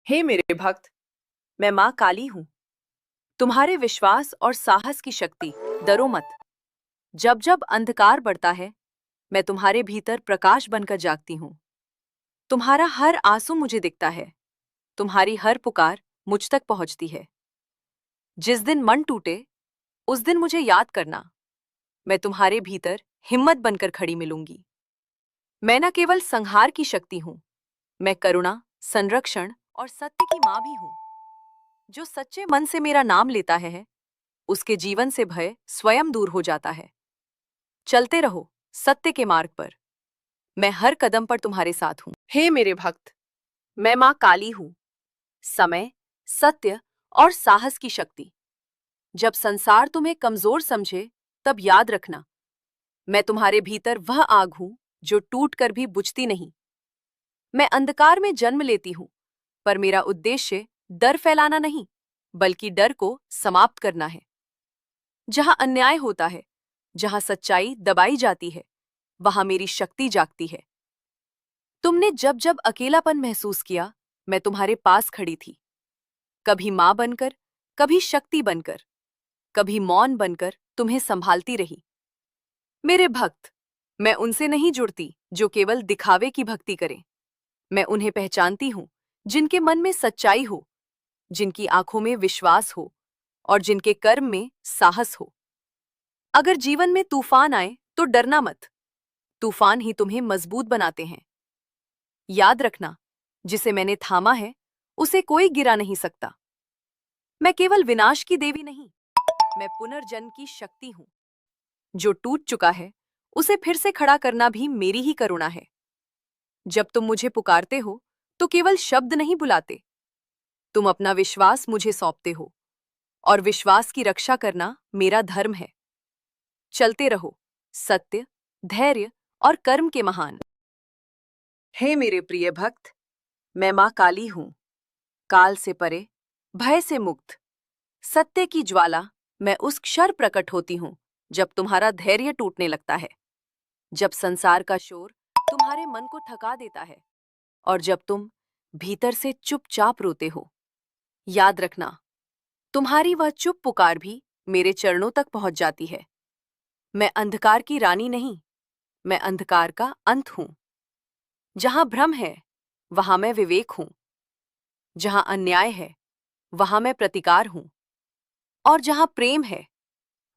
हे मेरे भक्त, मैं माँ काली हूँ। तुम्हारे विश्वास और साहस की शक्ति डरो मत। जब जब अंधकार बढ़ता है, मैं तुम्हारे भीतर प्रकाश बनकर जागती हूँ। तुम्हारा हर आंसू मुझे दिखता है, तुम्हारी हर पुकार मुझ तक पहुँचती है। जिस दिन मन टूटे, उस दिन मुझे याद करना। मैं तुम्हारे भीतर हिम्मत बनकर खड़ी मिलूंगी। मैं न केवल संहार की शक्ति हूँ, मैं करुणा, संरक्षण और सत्य की माँ भी हूँ। जो सच्चे मन से मेरा नाम लेता है, उसके जीवन से भय स्वयं दूर हो जाता है। चलते रहो सत्य के मार्ग पर। मैं हर कदम पर तुम्हारे साथ हूँ। हे मेरे भक्त, मैं माँ काली हूँ। समय, सत्य और साहस की शक्ति। जब संसार तुम्हें कमजोर समझे, तब याद रखना, मैं तुम्हारे भीतर वह आग हूँ जो टूट कर भी बुझती नहीं। मैं अंधकार में जन्म लेती हूँ, पर मेरा उद्देश्य डर फैलाना नहीं, बल्कि डर को समाप्त करना है। जहां अन्याय होता है, जहां सच्चाई दबाई जाती है, वहां मेरी शक्ति जागती है। तुमने जब जब अकेलापन महसूस किया, मैं तुम्हारे पास खड़ी थी। कभी मां बनकर, कभी शक्ति बनकर, कभी मौन बनकर तुम्हें संभालती रही। मेरे भक्त, मैं उनसे नहीं जुड़ती जो केवल दिखावे की भक्ति करें। मैं उन्हें पहचानती हूं जिनके मन में सच्चाई हो, जिनकी आंखों में विश्वास हो और जिनके कर्म में साहस हो। अगर जीवन में तूफान आए तो डरना मत, तूफान ही तुम्हें मजबूत बनाते हैं। याद रखना, जिसे मैंने थामा है, उसे कोई गिरा नहीं सकता। मैं केवल विनाश की देवी नहीं, मैं पुनर्जन्म की शक्ति हूं। जो टूट चुका है, उसे फिर से खड़ा करना भी मेरी ही करुणा है। जब तुम मुझे पुकारते हो, तो केवल शब्द नहीं बुलाते, तुम अपना विश्वास मुझे सौंपते हो, और विश्वास की रक्षा करना मेरा धर्म है। चलते रहो सत्य, धैर्य और कर्म के महान। हे मेरे प्रिय भक्त, मैं मां काली हूं। काल से परे, भय से मुक्त, सत्य की ज्वाला। मैं उस क्षण प्रकट होती हूं जब तुम्हारा धैर्य टूटने लगता है, जब संसार का शोर तुम्हारे मन को थका देता है, और जब तुम भीतर से चुपचाप रोते हो। याद रखना, तुम्हारी वह चुप पुकार भी मेरे चरणों तक पहुंच जाती है। मैं अंधकार की रानी नहीं, मैं अंधकार का अंत हूं। जहां भ्रम है, वहां मैं विवेक हूं। जहां अन्याय है, वहां मैं प्रतिकार हूं। और जहां प्रेम है,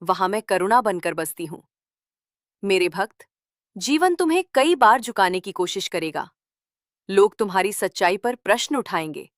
वहां मैं करुणा बनकर बसती हूं। मेरे भक्त, जीवन तुम्हें कई बार झुकाने की कोशिश करेगा। लोग तुम्हारी सच्चाई पर प्रश्न उठाएंगे,